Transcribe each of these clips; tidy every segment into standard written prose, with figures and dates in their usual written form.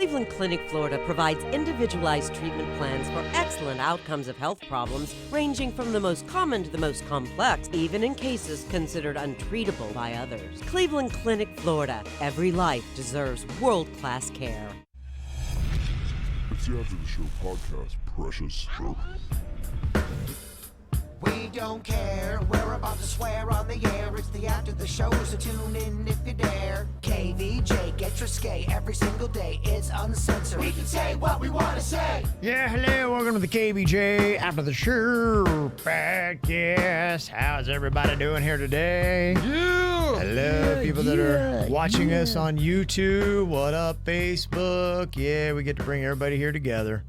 Cleveland Clinic, Florida provides individualized treatment plans for excellent outcomes of health problems ranging from the most common to the most complex, even in cases considered untreatable by others. Cleveland Clinic, Florida. Every life deserves world-class care. It's the After the Show podcast, precious. We don't care, we're about to swear on the air. It's the After the Show, so tune in if you dare. KVJ, get risque every single day. It's uncensored. We can say what we want to say. Yeah, hello, welcome to the KVJ After the Show Podcast. How's everybody doing here today? Hello, people that are watching us on YouTube. What up, Facebook? Yeah, we get to bring everybody here together.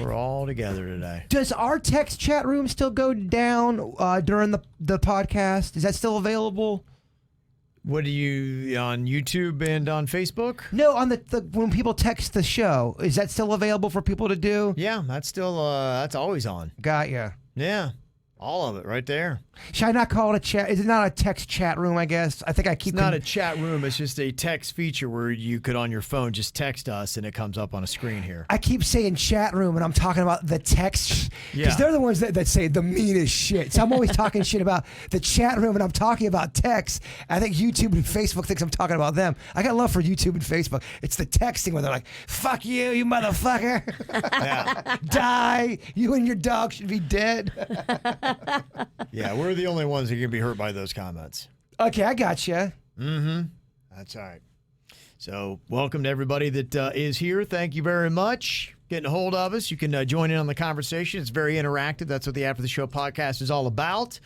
We're all together today. Does our text chat room still go down during the podcast? Is that still available? What do you on YouTube and on Facebook? No, on the when people text the show, is that still available for people to do? Yeah, that's still that's always on. Got ya. Yeah, all of it right there. Should I not call it a chat? Is it not a text chat room? I guess I think I keep. It's not a chat room. It's just a text feature where you could on your phone just text us and it comes up on a screen here. I keep saying chat room and I'm talking about the text because they're the ones that say the meanest shit. So I'm always talking shit about the chat room and I'm talking about text. I think YouTube and Facebook thinks I'm talking about them. I got love for YouTube and Facebook. It's the texting where they're like, "Fuck you, you motherfucker! Yeah. Die! You and your dog should be dead." Yeah, we're the only ones that can be hurt by those comments. Okay, I got you. Mm-hmm. That's all right. So welcome to everybody that is here. Thank you very much. Getting a hold of us. You can join in on the conversation. It's very interactive. That's what the After the Show podcast is all about.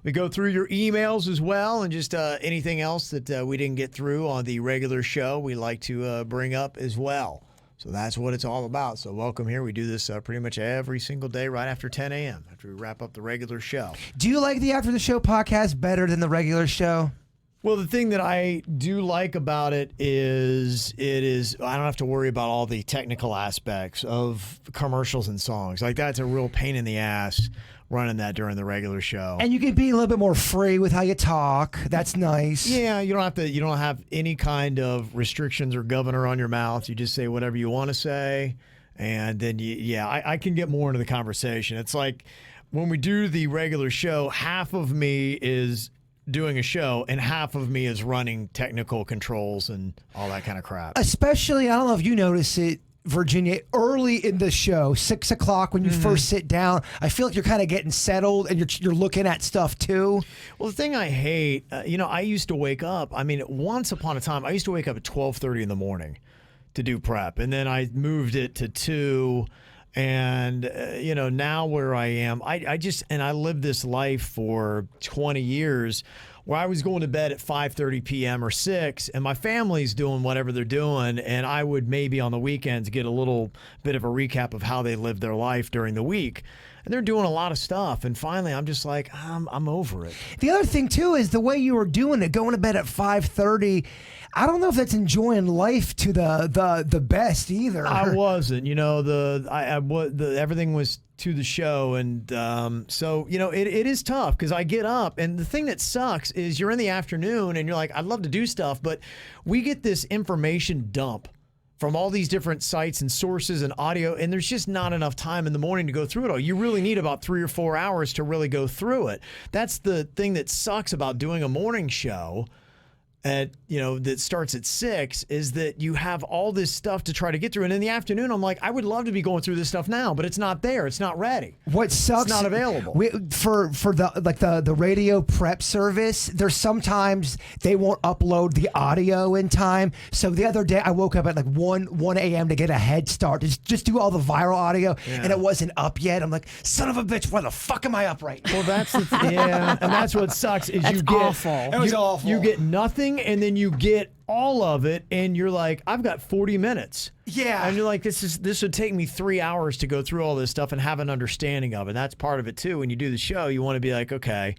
We go through your emails as well and just anything else that we didn't get through on the regular show we like to bring up as well. So that's what it's all about. So welcome here. We do this pretty much every single day right after 10 a.m. after we wrap up the regular show. Do you like the After the Show podcast better than the regular show? Well, the thing that I do like about it is I don't have to worry about all the technical aspects of commercials and songs. Like that's a real pain in the ass running that during the regular show. And you can be a little bit more free with how you talk. That's nice. Yeah, you don't have any kind of restrictions or governor on your mouth. You just say whatever you want to say. And then I can get more into the conversation. It's like when we do the regular show, half of me is doing a show and half of me is running technical controls and all that kind of crap. Especially, I don't know if you notice it, Virginia, early in the show, 6 o'clock when you first sit down, I feel like you're kind of getting settled and you're looking at stuff too. Well, the thing I hate, I used to wake up. I mean, once upon a time, I used to wake up at 12:30 in the morning to do prep, and then I moved it to 2. And, now where I am, I lived this life for 20 years where I was going to bed at 5:30 p.m. or 6, and my family's doing whatever they're doing, and I would maybe on the weekends get a little bit of a recap of how they lived their life during the week. And they're doing a lot of stuff, and finally I'm just like, I'm over it. The other thing, too, is the way you were doing it, going to bed at 5:30. I don't know if that's enjoying life to the best either. I wasn't, everything was to the show, and so it is tough because I get up, and the thing that sucks is you're in the afternoon and you're like, I'd love to do stuff, but we get this information dump from all these different sites and sources and audio, and there's just not enough time in the morning to go through it all. You really need about 3 or 4 hours to really go through it. That's the thing that sucks about doing a morning show that starts at 6 is that you have all this stuff to try to get through. And in the afternoon, I'm like, I would love to be going through this stuff now, but it's not there. It's not ready. What sucks? It's not available. For the radio prep service, there's sometimes they won't upload the audio in time. So the other day I woke up at like 1 a.m. to get a head start, to just do all the viral audio, and it wasn't up yet. I'm like, son of a bitch, why the fuck am I up right now? Well, that's and that's what sucks is you get awful. It was awful. You get nothing, and then you get all of it, and you're like, I've got 40 minutes. Yeah. And you're like, this would take me 3 hours to go through all this stuff and have an understanding of it. That's part of it too. When you do the show, you want to be like, okay,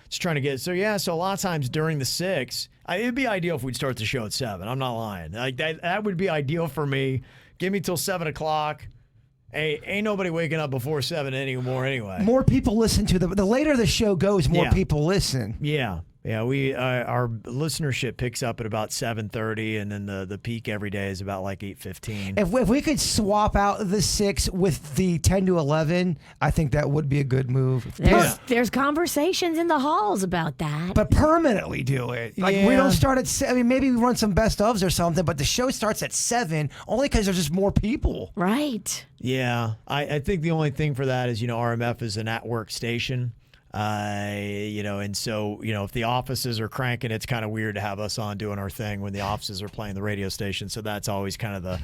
just trying to get so a lot of times during the 6, it'd be ideal if we'd start the show at 7. I'm not lying. Like that would be ideal for me. Give me till 7 o'clock. Hey, ain't nobody waking up before 7 anymore anyway. More people listen to the later the show goes, more people listen. Yeah. Yeah, we our listenership picks up at about 7:30, and then the peak every day is about like 8:15. If we could swap out the 6 with the 10 to 11, I think that would be a good move. There's conversations in the halls about that. But permanently do it. Like we don't start at 7. I mean, maybe we run some best ofs or something, but the show starts at 7 only because there's just more people. Right. Yeah, I think the only thing for that is, RMF is an at-work station. And so, if the offices are cranking, it's kind of weird to have us on doing our thing when the offices are playing the radio station. So that's always kind of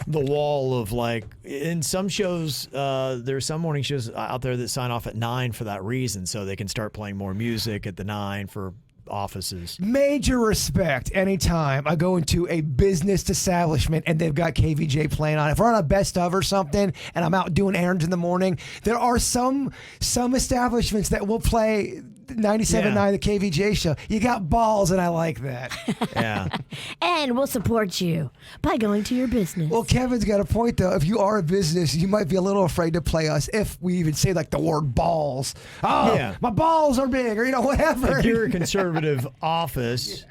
the wall of like, in some shows, there's some morning shows out there that sign off at 9 for that reason. So they can start playing more music at the 9 for offices. Major respect anytime I go into a business establishment and they've got KVJ playing on. If we're on a best of or something and I'm out doing errands in the morning, there are some establishments that will play 97.9 the KVJ show. You got balls, and I like that. Yeah. And we'll support you by going to your business. Well, Kevin's got a point, though. If you are a business, you might be a little afraid to play us if we even say, like, the word balls. Oh, my balls are big, or, whatever. If you're a conservative office,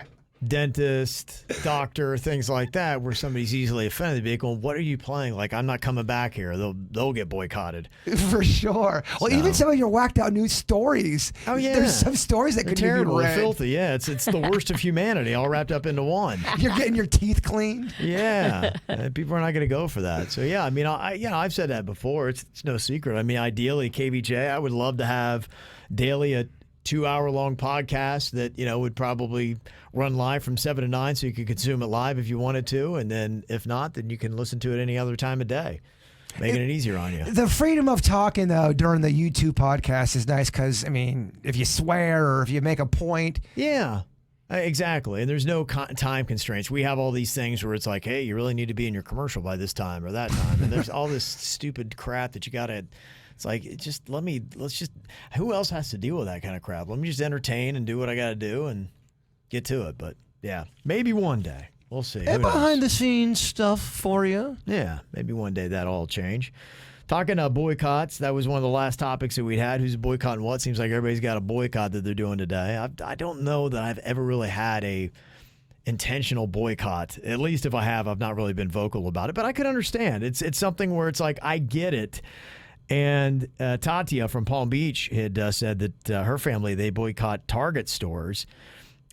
dentist, doctor, things like that, where somebody's easily offended, they'd be going, what are you playing? Like, I'm not coming back here. They'll get boycotted. For sure. Well, even some of your whacked out news stories. Oh, yeah. There's some stories that They're could terrible. be They're read. filthy. Yeah, it's the worst of humanity all wrapped up into one. You're getting your teeth cleaned. Yeah. People are not going to go for that. So, yeah, I mean, I've said that before. It's no secret. I mean, ideally, KVJ, I would love to have daily a 2-hour-long podcast that, would probably run live from 7 to 9 so you could consume it live if you wanted to. And then if not, then you can listen to it any other time of day, making it easier on you. The freedom of talking, though, during the YouTube podcast is nice because, I mean, if you swear or if you make a point. Yeah. Exactly. And there's no time constraints. We have all these things where it's like, hey, you really need to be in your commercial by this time or that time. And there's all this stupid crap that you got to... It's like, who else has to deal with that kind of crap? Let me just entertain and do what I got to do and get to it. But yeah, maybe one day. We'll see. And behind the scenes stuff for you. Yeah, maybe one day that'll all change. Talking boycotts, that was one of the last topics that we had. Who's boycotting what? Seems like everybody's got a boycott that they're doing today. I don't know that I've ever really had a intentional boycott. At least if I have, I've not really been vocal about it. But I could understand. It's something where it's like, I get it. And Tatia from Palm Beach had said that her family, they boycott Target stores.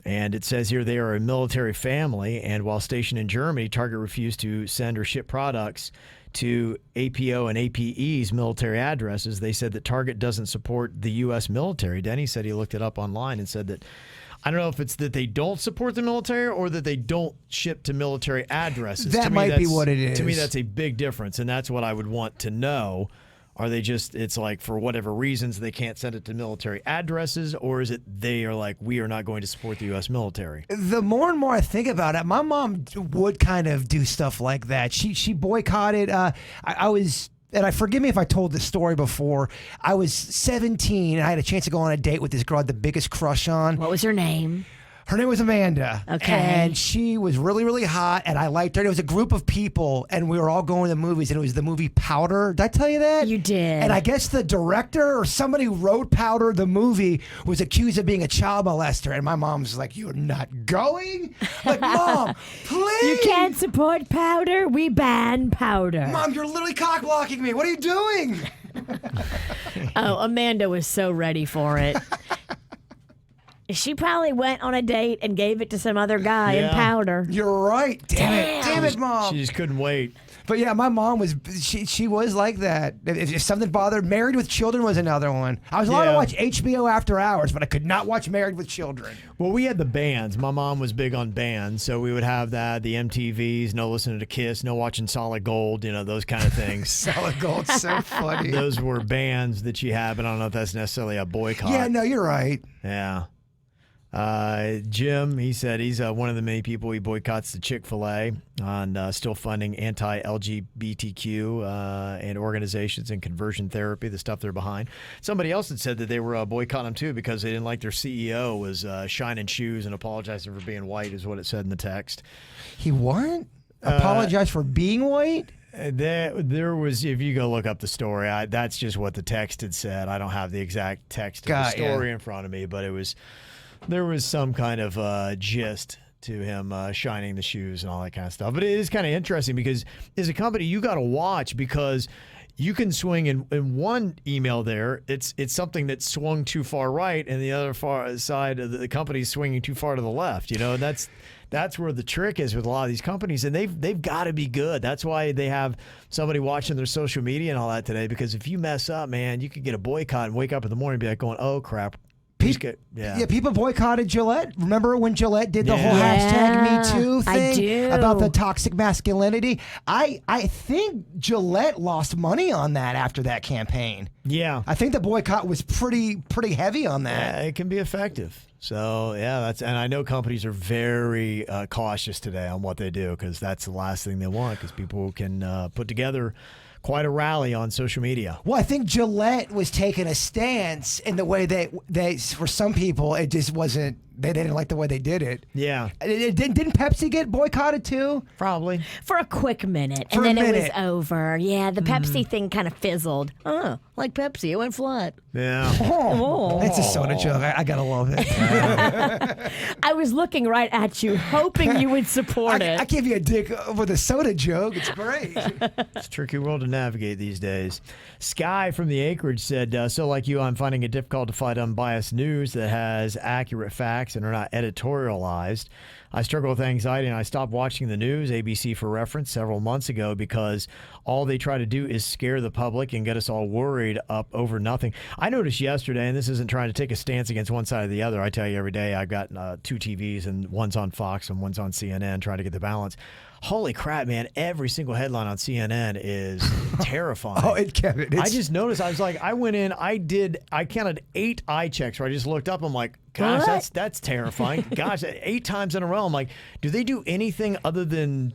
And it says here they are a military family. And while stationed in Germany, Target refused to send or ship products to APO and APE's military addresses. They said that Target doesn't support the U.S. military. Denny said he looked it up online and said that, I don't know if it's that they don't support the military or that they don't ship to military addresses. That might be what it is. To me, that's a big difference. And that's what I would want to know. Are they just, it's like for whatever reasons they can't send it to military addresses, or is it they are like, we are not going to support the U.S. military? The more and more I think about it, my mom would kind of do stuff like that. She boycotted. I was, and forgive me if I told this story before, I was 17 and I had a chance to go on a date with this girl I had the biggest crush on. What was her name? Her name was Amanda. Okay. And she was really, really hot, and I liked her. It was a group of people, and we were all going to the movies, and it was the movie Powder. Did I tell you that? You did. And I guess the director or somebody who wrote Powder, the movie, was accused of being a child molester, and my mom's like, you're not going? Like, Mom, please. You can't support Powder. We ban Powder. Mom, you're literally cock-blocking me. What are you doing? Oh, Amanda was so ready for it. She probably went on a date and gave it to some other guy in Powder. You're right. Damn it, Mom. She just couldn't wait. But yeah, my mom was, she was like that. If something bothered, Married with Children was another one. I was allowed to watch HBO after hours, but I could not watch Married with Children. Well, we had the bands. My mom was big on bands, so we would have that, the MTVs, no listening to Kiss, no watching Solid Gold, those kind of things. Solid Gold's so funny. Those were bands that she had, but I don't know if that's necessarily a boycott. Yeah, no, you're right. Yeah. Jim, he said he's one of the many people he boycotts the Chick-fil-A on still funding anti-LGBTQ and organizations and conversion therapy, the stuff they're behind. Somebody else had said that they were boycotting them too because they didn't like their CEO was shining shoes and apologizing for being white is what it said in the text. He what? Apologize for being white? There was, if you go look up the story, that's just what the text had said. I don't have the exact text of the story in front of me, but it was there was some kind of gist to him shining the shoes and all that kind of stuff. But it is kind of interesting because as a company, you got to watch because you can swing in one email there. It's something that swung too far right, and the other far side of the company's swinging too far to the left. And that's where the trick is with a lot of these companies, and they've got to be good. That's why they have somebody watching their social media and all that today. Because if you mess up, man, you could get a boycott and wake up in the morning and be like going, "Oh crap." Yeah, people boycotted Gillette. Remember when Gillette did the whole hashtag Me Too thing I do. about the toxic masculinity? I think Gillette lost money on that after that campaign. Yeah. I think the boycott was pretty heavy on that. Yeah, it can be effective. So, yeah, and I know companies are very cautious today on what they do because that's the last thing they want because people can put together quite a rally on social media. Well, I think Gillette was taking a stance in the way they for some people, it just wasn't, they didn't like the way they did it. Yeah. Didn't Pepsi get boycotted too? Probably. For a quick minute, For and a then it minute. was over. Yeah, the Pepsi thing kind of fizzled. Oh, like Pepsi, it went flat. Yeah. Oh, it's a soda joke. I gotta love it. I was looking right at you, hoping you would support it. I give you a dick with a soda joke. It's great. It's a tricky world to navigate these days. Sky from the Acreage said, so like you, I'm finding it difficult to find unbiased news that has accurate facts and are not editorialized. I struggle with anxiety and I stopped watching the news, ABC for reference, several months ago because all they try to do is scare the public and get us all worried up over nothing. I noticed yesterday, and this isn't trying to take a stance against one side or the other. I tell you every day I've got 2 TVs and one's on Fox and one's on CNN trying to get the balance. Holy crap, man. Every single headline on CNN is terrifying. Kevin. I just noticed, I was like, I went in, I counted 8 eye checks where I just looked up, I'm like, gosh, that's terrifying. Gosh, 8 times in a row. I'm like, do they do anything other than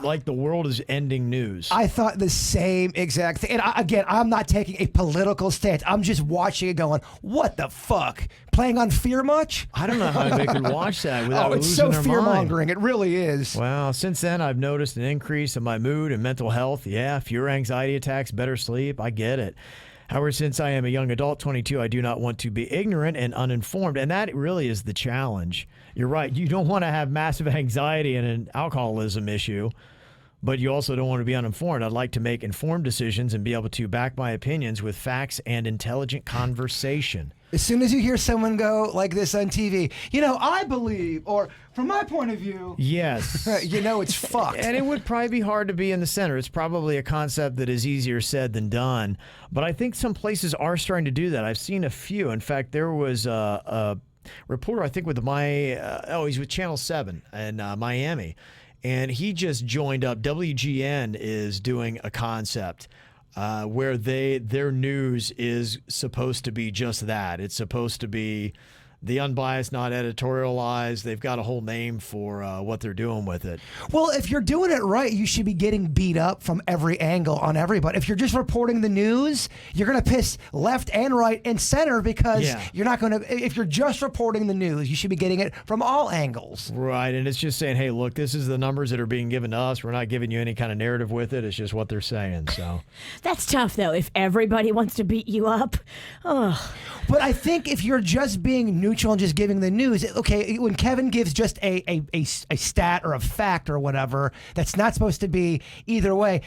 like the world is ending news? I thought the same exact thing. And again, I'm not taking a political stance. I'm just watching it going, what the fuck? Playing on fear much? I don't know how they could watch that without it's losing so their fear-mongering. mind. It really is. Well, since then, I've noticed an increase in my mood and mental health. Yeah, fewer anxiety attacks, better sleep. I get it. However, since I am a young adult, 22, I do not want to be ignorant and uninformed, and that really is the challenge. You're right. You don't want to have massive anxiety and an alcoholism issue, but you also don't want to be uninformed. I'd like to make informed decisions and be able to back my opinions with facts and intelligent conversation. As soon as you hear someone go like this on TV, I believe, or from my point of view, yes, it's fucked. And it would probably be hard to be in the center. It's probably a concept that is easier said than done. But I think some places are starting to do that. I've seen a few. In fact, there was a reporter, I think, with he's with Channel 7 in Miami. And he just joined up. WGN is doing a concept where their news is supposed to be just that. It's supposed to be the unbiased, not editorialized. They've got a whole name for what they're doing with it. Well, if you're doing it right, you should be getting beat up from every angle on everybody. If you're just reporting the news, you're going to piss left and right and center because you're not going to. If you're just reporting the news, you should be getting it from all angles. Right, and it's just saying, hey, look, this is the numbers that are being given to us. We're not giving you any kind of narrative with it. It's just what they're saying. So That's tough, though, if everybody wants to beat you up. Oh. But I think if you're just being neutral and just giving the news, okay, when Kevin gives just a stat or a fact or whatever that's not supposed to be either way,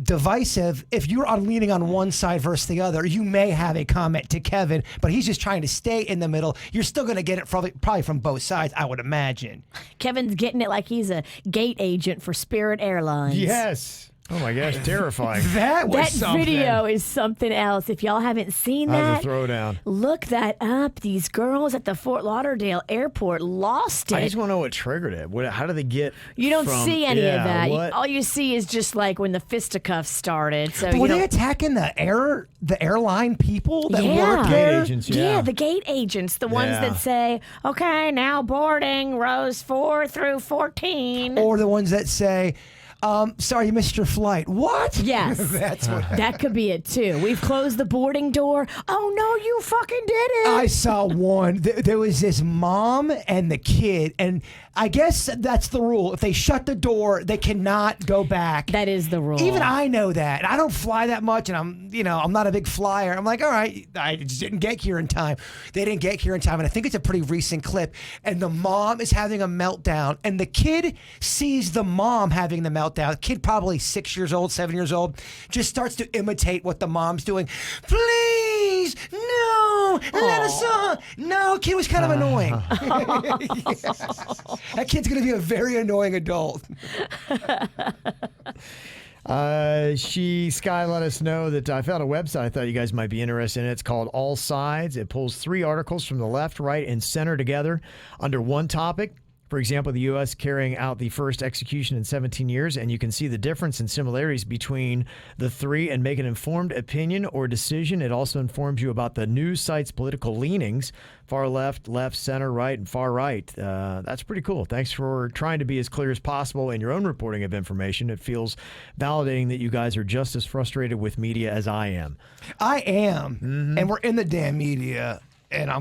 divisive, if you're leaning on one side versus the other, you may have a comment to Kevin, but he's just trying to stay in the middle. You're still going to get it probably from both sides, I would imagine. Kevin's getting it like he's a gate agent for Spirit Airlines. yes. Oh my gosh, terrifying. That video is something else. If y'all haven't seen That was that, a throwdown. look that up. These girls at the Fort Lauderdale airport lost it. I just want to know what triggered it. How do they get? You don't see any of that. What? All you see is just like when the fisticuffs started. So Were they attacking the airline people that Yeah. work Gate there? agents, Yeah, the gate agents, the ones Yeah. that say, okay, now boarding rows 4 through 14. Or the ones that say, Sorry, you missed your flight. What? Yes. That's what. That could be it too. We've closed the boarding door. Oh no, you fucking did it. I saw one. There was this mom and the kid, and I guess that's the rule. If they shut the door, they cannot go back. That is the rule. Even I know that. I don't fly that much, and I'm not a big flyer. I'm like, all right, I just didn't get here in time. They didn't get here in time, and I think it's a pretty recent clip. And the mom is having a meltdown, and the kid sees the mom having the meltdown. The kid, probably 6 years old, 7 years old, just starts to imitate what the mom's doing. Please, no, let us on. No, kid was kind of annoying. That kid's going to be a very annoying adult. Sky let us know that I found a website I thought you guys might be interested in. It's called All Sides. It pulls 3 articles from the left, right, and center together under one topic. For example, the U.S. carrying out the first execution in 17 years, and you can see the difference and similarities between the 3 and make an informed opinion or decision. It also informs you about the news site's political leanings, far left, left, center, right, and far right. That's pretty cool. Thanks for trying to be as clear as possible in your own reporting of information. It feels validating that you guys are just as frustrated with media as I am. I am, and we're in the damn media. And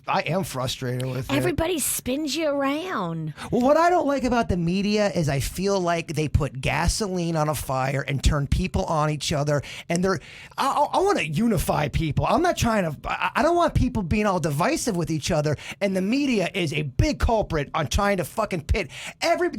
I am frustrated with it. Everybody spins you around. Well, what I don't like about the media is I feel like they put gasoline on a fire and turn people on each other. And I want to unify people. I'm not trying to. I don't want people being all divisive with each other. And the media is a big culprit on trying to fucking pit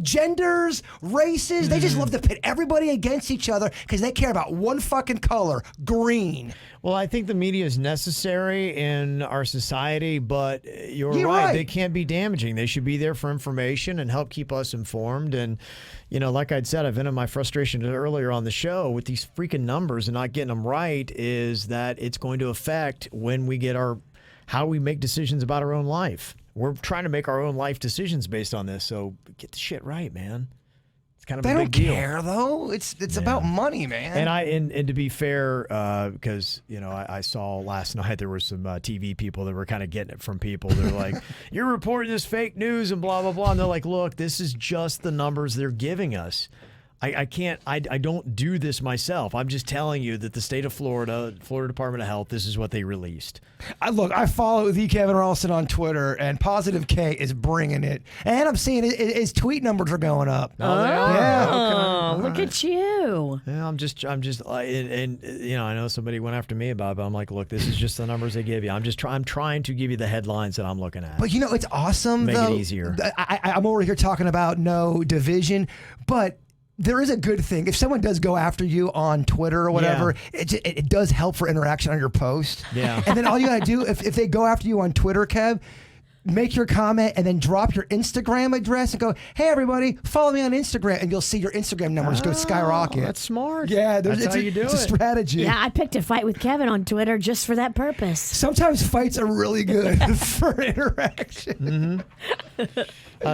genders, races. They just love to pit everybody against each other because they care about one fucking color, green. Well, I think the media is necessary in our society, but you're right. They can't be damaging. They should be there for information and help keep us informed. And, like I'd said, I've vented my frustration earlier on the show with these freaking numbers and not getting them right is that it's going to affect when we get how we make decisions about our own life. We're trying to make our own life decisions based on this, so get the shit right, man. Kind of they a big don't deal. care though. It's about money, man. And to be fair, because I saw last night there were some TV people that were kind of getting it from people. They're like, "You're reporting this fake news and blah blah blah." And they're like, "Look, this is just the numbers they're giving us. I can't. I don't do this myself. I'm just telling you that the state of Florida Department of Health, this is what they released." I follow the Kevin Ralston on Twitter, and Positive K is bringing it, and I'm seeing his tweet numbers are going up. Oh, they are? Yeah. Okay. Look at you. Yeah, I'm just, and I know somebody went after me about it, but I'm like, look, this is just the numbers they give you. I'm trying to give you the headlines that I'm looking at. But it's awesome. Make though. it easier. I'm over here talking about no division, but there is a good thing. If someone does go after you on Twitter or whatever, it does help for interaction on your post. Yeah. And then all you got to do, if they go after you on Twitter, Kev, make your comment and then drop your Instagram address and go, "Hey, everybody, follow me on Instagram." And you'll see your Instagram numbers go skyrocket. That's smart. Yeah, that's how you do it. It's a strategy. Yeah, I picked a fight with Kevin on Twitter just for that purpose. Sometimes fights are really good for interaction.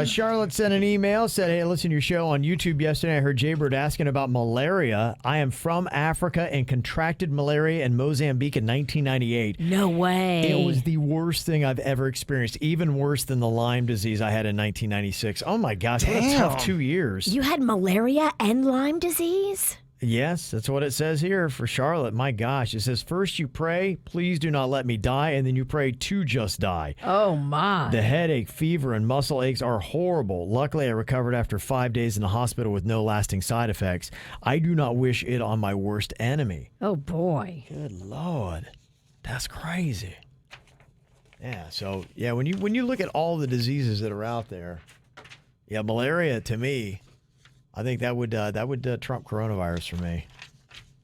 Charlotte sent an email, said, "Hey, listen to your show on YouTube yesterday. I heard Jaybird asking about malaria. I am from Africa and contracted malaria in Mozambique in 1998. No way. It was the worst thing I've ever experienced, even worse than the Lyme disease I had in 1996. Oh my gosh, what a tough 2 years. You had malaria and Lyme disease? Yes, that's what it says here for Charlotte. My gosh. It says, first you pray, please do not let me die, and then you pray to just die. Oh, my. The headache, fever, and muscle aches are horrible. Luckily, I recovered after 5 days in the hospital with no lasting side effects. I do not wish it on my worst enemy." Oh, boy. Good Lord. That's crazy. Yeah, so, when you look at all the diseases that are out there, malaria, to me, I think that would trump coronavirus for me.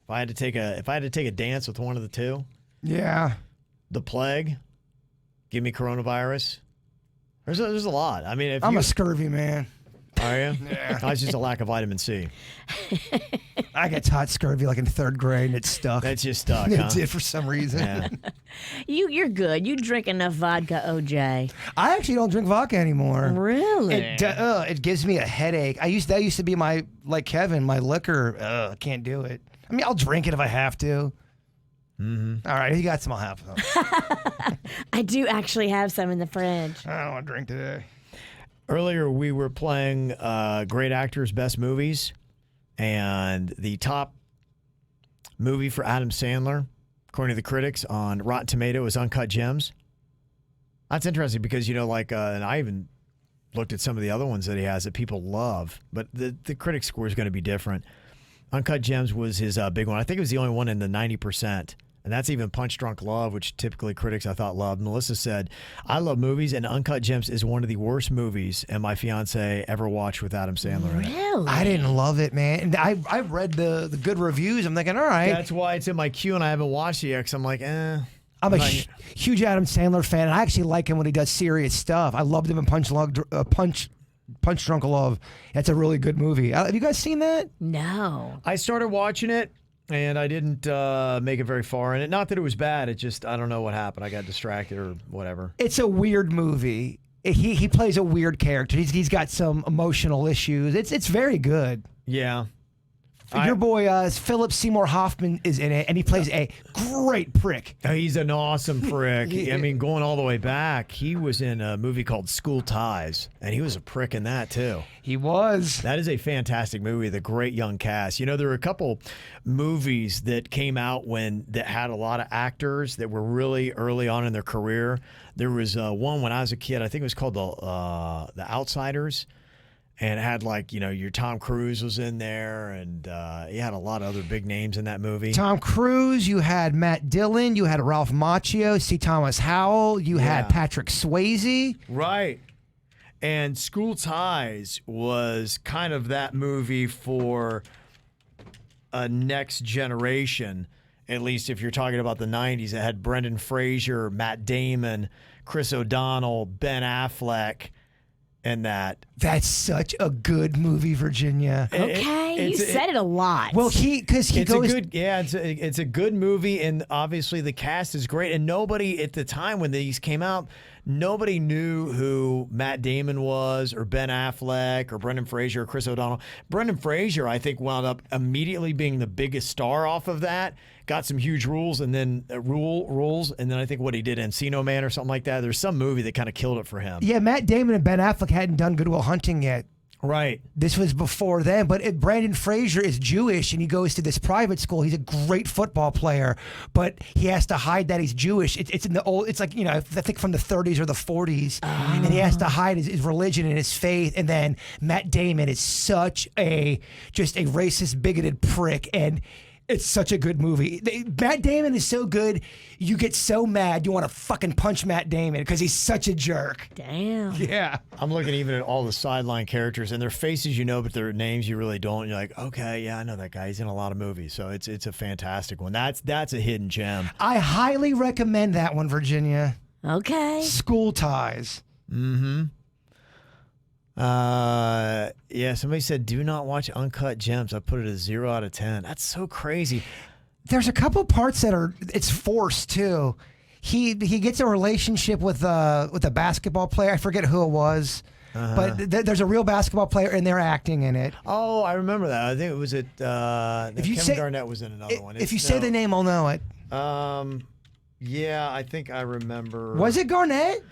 If I had to take a dance with one of the two, the plague, give me coronavirus. There's a lot. I mean, I'm a scurvy man. Are you? Yeah. It's just a lack of vitamin C. I got taught scurvy like in 3rd grade, and it stuck. That's just stuck, huh? It did for some reason. Yeah. You're good. You drink enough vodka, OJ. I actually don't drink vodka anymore. Really? It gives me a headache. That used to be my, like Kevin, my liquor. I can't do it. I mean, I'll drink it if I have to. Mm-hmm. All right, you got some, I'll have some. I do actually have some in the fridge. I don't want to drink today. Earlier, we were playing Great Actors, Best Movies. And the top movie for Adam Sandler, according to the critics on Rotten Tomato, is Uncut Gems. That's interesting because, and I even looked at some of the other ones that he has that people love, but the critic score is going to be different. Uncut Gems was his big one. I think it was the only one in the 90%. And that's even Punch Drunk Love, which typically critics I thought loved. Melissa said, I love movies, and Uncut Gems is one of the worst movies and my fiance ever watched with Adam Sandler in it. Really? I didn't love it, man. And I've read the good reviews. I'm thinking, all right. That's why it's in my queue, and I haven't watched it yet because I'm like, I'm a huge Adam Sandler fan, and I actually like him when he does serious stuff. I loved him in Punch Drunk Love. That's a really good movie. Have you guys seen that? No. I started watching it, and I didn't make it very far in it. Not that it was bad. It just, I don't know what happened. I got distracted or whatever. It's a weird movie. He plays a weird character. He's got some emotional issues. It's very good. Yeah. Your boy Phillip Seymour Hoffman is in it, and he plays a great prick. He's an awesome prick. I mean, going all the way back, he was in a movie called School Ties, and he was a prick in that, too. He was. That is a fantastic movie with a great young cast. There were a couple movies that came out that had a lot of actors that were really early on in their career. There was one when I was a kid, I think it was called The Outsiders. And it had your Tom Cruise was in there, and he had a lot of other big names in that movie. Tom Cruise, you had Matt Dillon, you had Ralph Macchio, C. Thomas Howell, you had Patrick Swayze. Right. And School Ties was kind of that movie for a next generation, at least if you're talking about the 90s. It had Brendan Fraser, Matt Damon, Chris O'Donnell, Ben Affleck. And that's such a good movie, Virginia. Okay, you said it a lot. Well, because he goes. It's a good movie, and obviously the cast is great. And nobody at the time when these came out, nobody knew who Matt Damon was, or Ben Affleck, or Brendan Fraser, or Chris O'Donnell. Brendan Fraser, I think, wound up immediately being the biggest star off of that. Got some huge roles, and then roles, and then I think what he did, Encino Man or something like that. There's some movie that kind of killed it for him. Yeah, Matt Damon and Ben Affleck hadn't done Good Will Hunting yet. Right. This was before then, but Brandon Fraser is Jewish, and he goes to this private school. He's a great football player, but he has to hide that he's Jewish. It's in the old. It's like I think from the 30s or the 40s, and he has to hide his religion and his faith. And then Matt Damon is such just a racist, bigoted prick, and it's such a good movie. Matt Damon is so good, you get so mad you want to fucking punch Matt Damon because he's such a jerk. Damn. Yeah. I'm looking even at all the sideline characters, and their faces but their names you really don't. You're like, okay, yeah, I know that guy. He's in a lot of movies, so it's a fantastic one. That's a hidden gem. I highly recommend that one, Virginia. Okay. School Ties. Mm-hmm. Somebody said, do not watch Uncut Gems. I put it a 0 out of 10. That's so crazy. There's a couple parts that it's forced too. He gets a relationship with a basketball player. I forget who it was. But there's a real basketball player and they're acting in it. Oh, I remember that. I think it was Kevin Garnett was in another one. If you say the name, I'll know it. Yeah, I think I remember. Was it Garnett?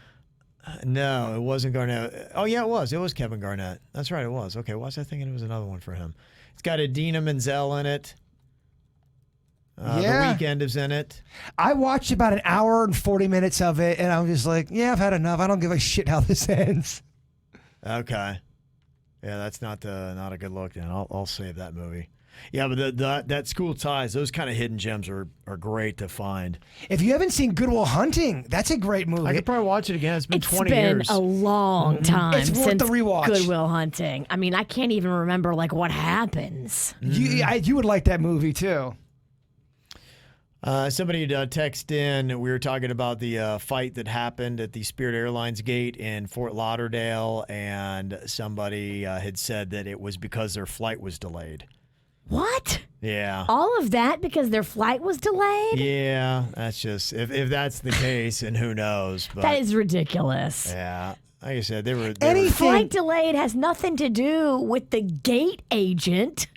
No, it wasn't Garnett. Oh, yeah, it was. It was Kevin Garnett. That's right, it was. Okay, why was I thinking it was another one for him? It's got Idina Menzel in it. The Weeknd is in it. I watched about an hour and 40 minutes of it, and I'm just like, yeah, I've had enough. I don't give a shit how this ends. Okay. Yeah, that's not a good look then. I'll save that movie. Yeah, but that School Ties, those kind of hidden gems are great to find. If you haven't seen Good Will Hunting, that's a great movie. I could probably watch it again. It's been 20 years. It's been a long time It's worth since the rewatch. Good Will Hunting. I mean, I can't even remember what happens. You would like that movie too. Somebody texted in. We were talking about the fight that happened at the Spirit Airlines gate in Fort Lauderdale, and somebody had said that it was because their flight was delayed. What? Yeah. All of that because their flight was delayed? Yeah, that's just if that's the case, and who knows? But, that is ridiculous. Yeah, like I said, they were flight delayed has nothing to do with the gate agent.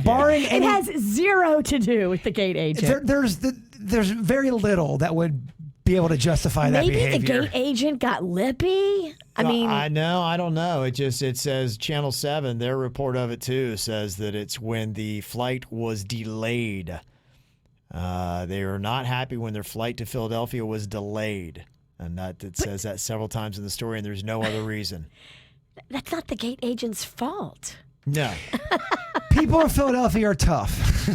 Barring it has zero to do with the gate agent. There's very little that would be able to justify that Maybe behavior. the gate agent got lippy. I mean, I don't know. It says Channel 7, their report of it too, says that it's when the flight was delayed. They are not happy when their flight to Philadelphia was delayed. And it says that several times in the story, and there's no other reason. that's not the gate agent's fault. No. People in Philadelphia are tough.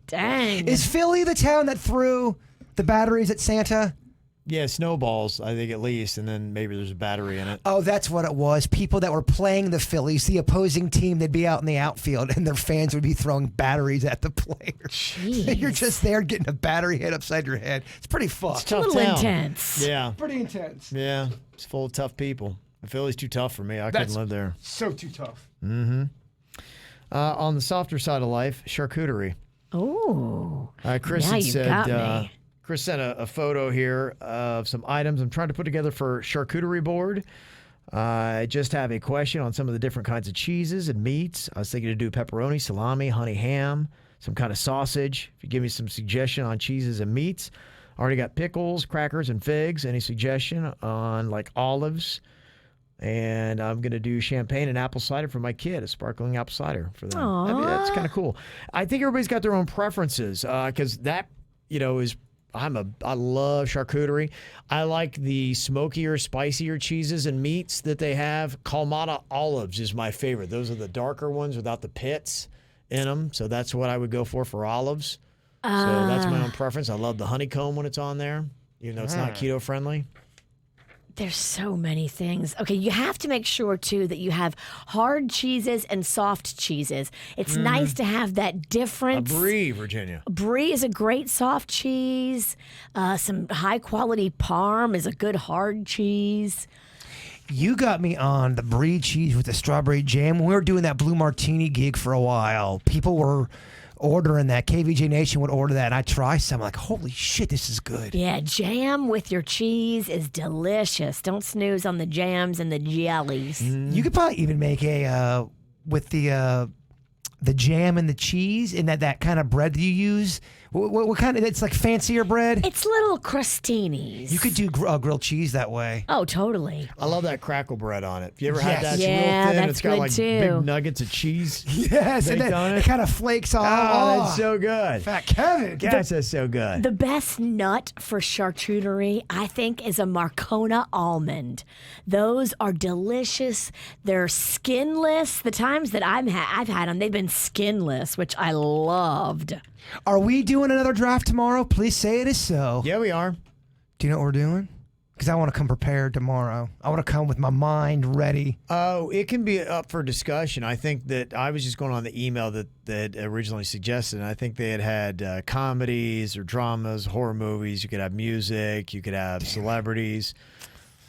Dang. Is Philly the town that threw the batteries at Santa? Yeah, snowballs, I think at least, and then maybe there's a battery in it. Oh, that's what it was. People that were playing the Phillies, the opposing team, they'd be out in the outfield, and their fans would be throwing batteries at the players. Jeez. You're just there getting a battery hit upside your head. It's pretty fucked. a little town. intense. Yeah. Pretty intense. Yeah. It's full of tough people. The Philly's too tough for me. I couldn't live there. So too tough. On the softer side of life, charcuterie. Oh. Chris now had you said, got me. Chris sent a photo here of some items I'm trying to put together for charcuterie board. I just have a question on some of the different kinds of cheeses and meats. I was thinking to do pepperoni, salami, honey ham, some kind of sausage. If you give me some suggestion on cheeses and meats. Already got pickles, crackers, and figs. Any suggestion on like olives? And I'm going to do champagne and apple cider for my kid, a sparkling apple cider for them. I mean, that's kind of cool. I think everybody's got their own preferences because that, is I love charcuterie. I like the smokier, spicier cheeses and meats that they have. Kalamata olives is my favorite. Those are the darker ones without the pits in them. So that's what I would go for olives. So that's my own preference. I love the honeycomb when it's on there, even though it's not keto friendly. There's so many things. Okay, you have to make sure, too, that you have hard cheeses and soft cheeses. It's nice to have that difference. Brie, Virginia. Brie is a great soft cheese. Some high-quality Parm is a good hard cheese. You got me on the brie cheese with the strawberry jam. When we were doing that Blue Martini gig for a while, people were ordering that. KVJ Nation would order that, and I try some. I'm like, holy shit, this is good. Yeah, jam with your cheese is delicious. Don't snooze on the jams and the jellies. You could probably even make a with the jam and the cheese and that kind of bread that you use. What kind of? It's like fancier bread. It's little crostinis. You could do grilled cheese that way. Oh, totally. I love that crackle bread on it. Have you ever had that? It's Yeah, real thin. that's It's got good like too. big nuggets of cheese. Yes, and baked then on it kind of flakes off. Oh, that's so good. Fat Kevin. Gosh, that's so good. The best nut for charcuterie, I think, is a Marcona almond. Those are delicious. They're skinless. The times that I've had them, they've been skinless, which I loved. Are we doing another draft tomorrow? Please say it is so. Yeah, we are. Do you know what we're doing? Because I want to come prepared tomorrow. I want to come with my mind ready. Oh, it can be up for discussion. I think that I was just going on the email that originally suggested, and I think they had comedies or dramas, horror movies. You could have music. You could have celebrities.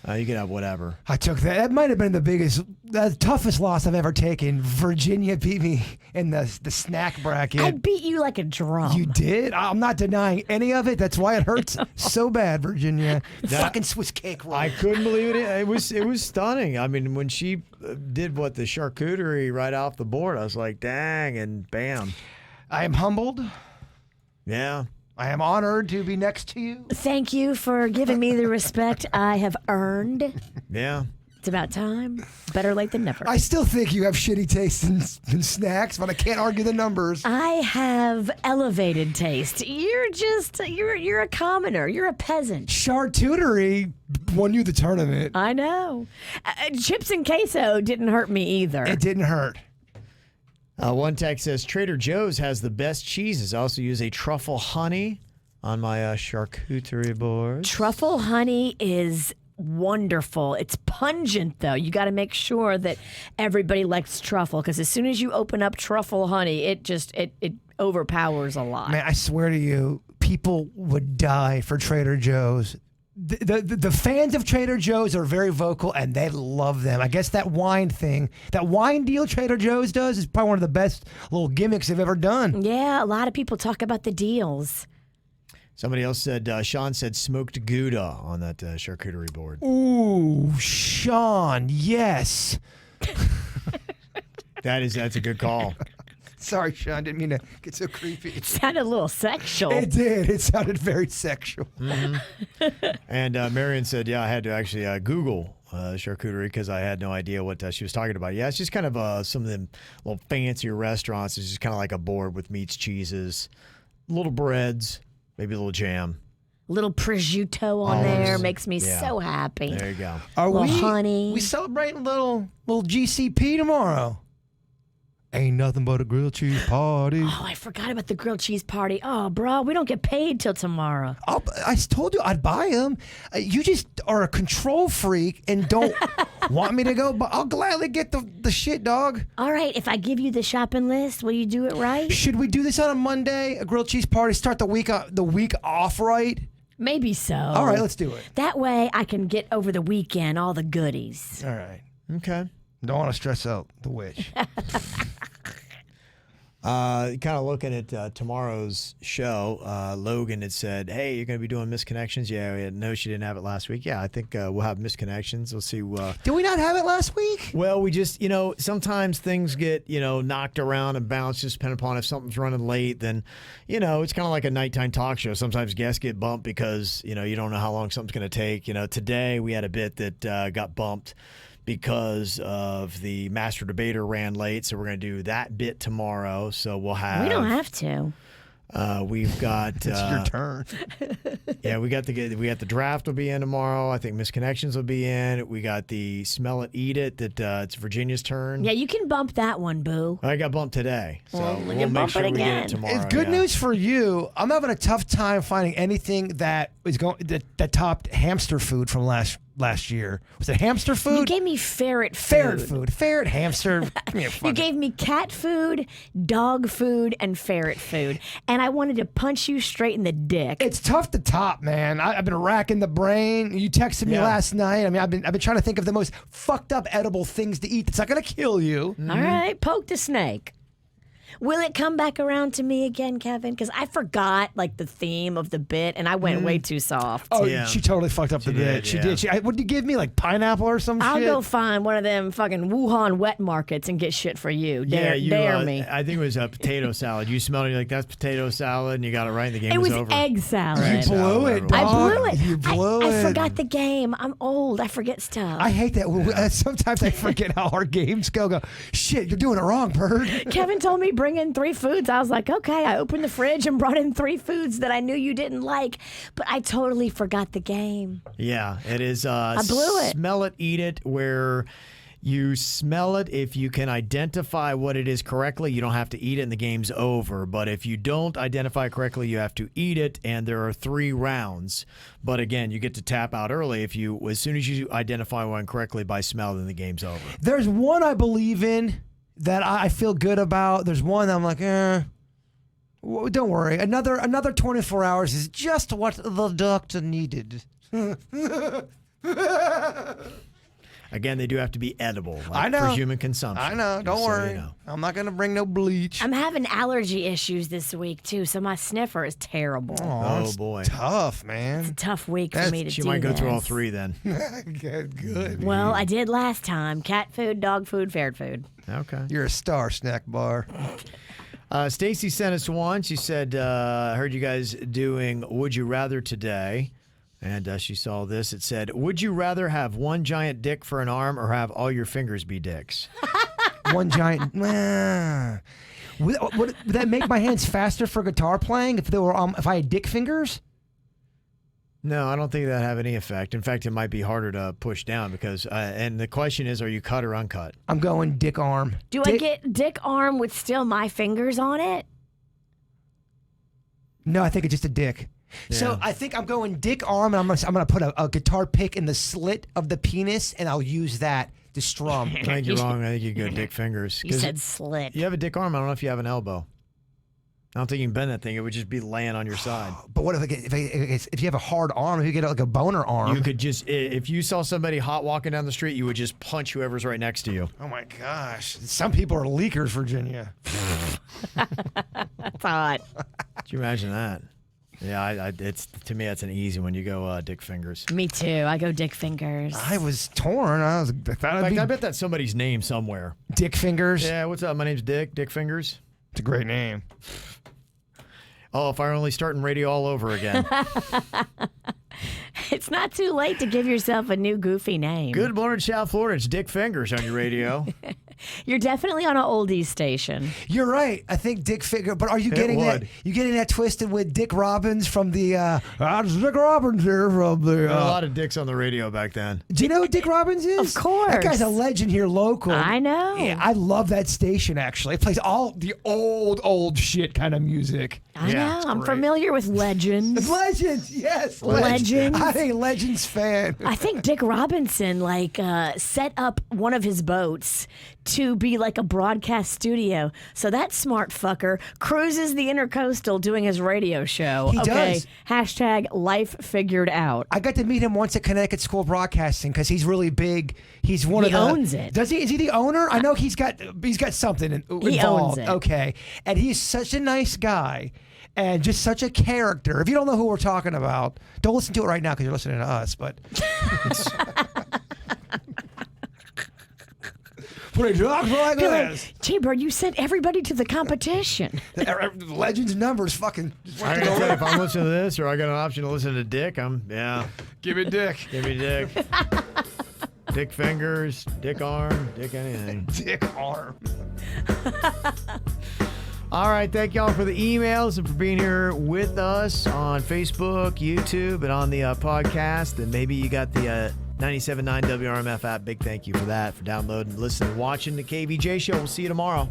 You could have whatever. I took that. That might have been the toughest loss I've ever taken. Virginia beat me in the snack bracket. I beat you like a drum. You did? I'm not denying any of it. That's why it hurts so bad, Virginia. Fucking Swiss cake roll. I couldn't believe it. It was stunning. I mean, when she did the charcuterie right off the board, I was like, dang, and bam. I am humbled. Yeah. I am honored to be next to you. Thank you for giving me the respect I have earned. Yeah. It's about time. Better late than never. I still think you have shitty taste in snacks, but I can't argue the numbers. I have elevated taste. You're a commoner. You're a peasant. Charcuterie won you the tournament. I know. Chips and queso didn't hurt me either. It didn't hurt. One text says, Trader Joe's has the best cheeses. I also use a truffle honey on my charcuterie board. Truffle honey is wonderful. It's pungent, though. You got to make sure that everybody likes truffle, because as soon as you open up truffle honey, it overpowers a lot. Man, I swear to you, people would die for Trader Joe's. The fans of Trader Joe's are very vocal, and they love them. I guess that wine deal Trader Joe's does is probably one of the best little gimmicks they've ever done. Yeah, a lot of people talk about the deals. Somebody else said, Sean said smoked Gouda on that charcuterie board. Ooh, Sean, yes. That's a good call. Sorry, Sean. Didn't mean to get so creepy. It sounded a little sexual. It did. It sounded very sexual. And Marion said, yeah, I had to actually Google charcuterie because I had no idea what she was talking about. Yeah, it's just kind of some of them little fancier restaurants. It's just kind of like a board with meats, cheeses, little breads, maybe a little jam. Little prosciutto on there makes me so happy. There you go. Are little we honey. We celebrating little GCP tomorrow? Ain't nothing but a grilled cheese party. Oh, I forgot about the grilled cheese party. Oh, bro, we don't get paid till tomorrow. I told you I'd buy them. You just are a control freak and don't want me to go, but I'll gladly get the shit, dog. All right, if I give you the shopping list, will you do it right? Should we do this on a Monday? A grilled cheese party? Start the week off right? Maybe so. All right, let's do it. That way I can get over the weekend all the goodies. All right. Okay. Don't want to stress out the witch. Kind of looking at tomorrow's show, Logan had said, hey, you're going to be doing Misconnections? Yeah, no, she didn't have it last week. Yeah, I think we'll have Misconnections. We'll see. Did we not have it last week? Well, we just, sometimes things get, knocked around and bounced just depending upon if something's running late. Then, it's kind of like a nighttime talk show. Sometimes guests get bumped because, you don't know how long something's going to take. Today we had a bit that got bumped because of the master debater ran late, so we're going to do that bit tomorrow. So we'll have. We don't have to. We've got. It's your turn. Yeah, we got the draft will be in tomorrow. I think Misconnections will be in. We got the Smell It, Eat It that it's Virginia's turn. Yeah, you can bump that one, boo. I got bumped today, so we we'll can make bump sure it we get again. it tomorrow. It's good news for you. I'm having a tough time finding anything that topped hamster food from last year. Was it hamster food? You gave me ferret food. Ferret food. Ferret, hamster. You gave me cat food, dog food, and ferret food. And I wanted to punch you straight in the dick. It's tough to top, man. I've been racking the brain. You texted me last night. I mean, I've been trying to think of the most fucked up edible things to eat that's not going to kill you. All right, poke the snake. Will it come back around to me again, Kevin? Because I forgot the theme of the bit, and I went way too soft. Oh, Yeah. she totally fucked up the bit. She did. What did you give me? Pineapple or some I'll shit? go find one of them fucking Wuhan wet markets and get shit for you. Dare me. I think it was a potato salad. You smelled it, you're like, that's potato salad, and you got it right, and the game It was over. egg salad. You blew it, I dog. blew it. You blew it. I forgot the game. I'm old. I forget stuff. I hate that. Sometimes I forget how our games go. Shit, you're doing it wrong, Bird. Kevin told me bring in 3 foods. I was like, okay. I opened the fridge and brought in 3 foods that I knew you didn't like, but I totally forgot the game. Yeah, it is. I blew it. Smell it, eat it, where you smell it. If you can identify what it is correctly, you don't have to eat it and the game's over. But if you don't identify it correctly, you have to eat it, and there are 3 rounds. But again, you get to tap out early as soon as you identify one correctly by smell, then the game's over. There's one I believe in that I feel good about. There's one that I'm like, well, don't worry. Another 24 hours is just what the doctor needed. Again, they do have to be edible. I know. For human consumption. I know. Don't Just so worry. you know. I'm not going to bring no bleach. I'm having allergy issues this week, too, so my sniffer is terrible. Oh, it's boy. tough, It's a man. tough week for me to She do might go this. through all 3 then. Good. Well, I did last time. Cat food, dog food, ferret food. Okay. You're a star, snack bar. Stacy sent us one. She said, I heard you guys doing Would You Rather today. And she saw this. It said, would you rather have one giant dick for an arm or have all your fingers be dicks? One giant. Would that make my hands faster for guitar playing if I had dick fingers? No, I don't think that'd have any effect. In fact, it might be harder to push down because, and the question is, are you cut or uncut? I'm going dick arm. I get dick arm with still my fingers on it? No, I think it's just a dick. Yeah. So I think I'm going dick arm, and I'm gonna put a guitar pick in the slit of the penis, and I'll use that to strum. I think you're wrong. I think you go dick fingers. You 'Cause said slit. you have a dick arm. I don't know if you have an elbow. I don't think you can bend that thing. It would just be laying on your side. But what if you have a hard arm? If you get like a boner arm? You could just, if you saw somebody hot walking down the street, you would just punch whoever's right next to you. Oh my gosh! Some people are leakers, Virginia. That's hot. Could you imagine that? Yeah, it's to me that's an easy one. You go dick fingers. Me too. I go dick fingers. I was torn. I thought In fact, I bet that's somebody's name somewhere. dick fingers. Yeah, what's up? My name's Dick. Dick Fingers. It's a great name. Oh, if I were only starting radio all over again. It's not too late to give yourself a new goofy name. Good morning, South Florida. It's Dick Fingers on your radio. You're definitely on an oldies station. You're right. I think Dick Figure. But are you getting that? You getting that twisted with Dick Robbins from the? It's Dick Robbins here from the. There were a lot of dicks on the radio back then. Do you know who Dick Robbins is? Of course. That guy's a legend here local. I know. Yeah, I love that station. Actually, it plays all the old shit kind of music. I Yeah, know. it's I'm great. familiar with legends. Legends, yes. Legends. I'm a Legends fan. I think Dick Robinson set up one of his boats to be like a broadcast studio. So that smart fucker cruises the intercoastal doing his radio show. He does. Hashtag life figured out. I got to meet him once at Connecticut School of Broadcasting because he's really big. He's one He of the. owns it. Does he? Is he the owner? I know he's got something involved. He owns it. Okay, and he's such a nice guy. And just such a character. If you don't know who we're talking about, don't listen to it right now because you're listening to us. But when he talks like this, T-Bird, you sent everybody to the competition. Legends numbers fucking. I gotta tell you, if I'm listening to this or I got an option to listen to Dick, Give me Dick. give me Dick. Dick Fingers, Dick Arm, Dick anything. Dick arm. All right, thank y'all for the emails and for being here with us on Facebook, YouTube, and on the podcast. And maybe you got the 97.9 WRMF app. Big thank you for that, for downloading, listening, watching the KVJ show. We'll see you tomorrow.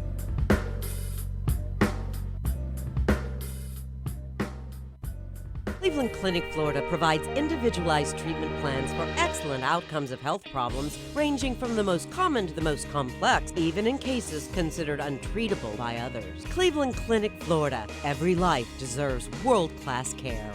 Cleveland Clinic, Florida provides individualized treatment plans for excellent outcomes of health problems, ranging from the most common to the most complex, even in cases considered untreatable by others. Cleveland Clinic, Florida. Every life deserves world-class care.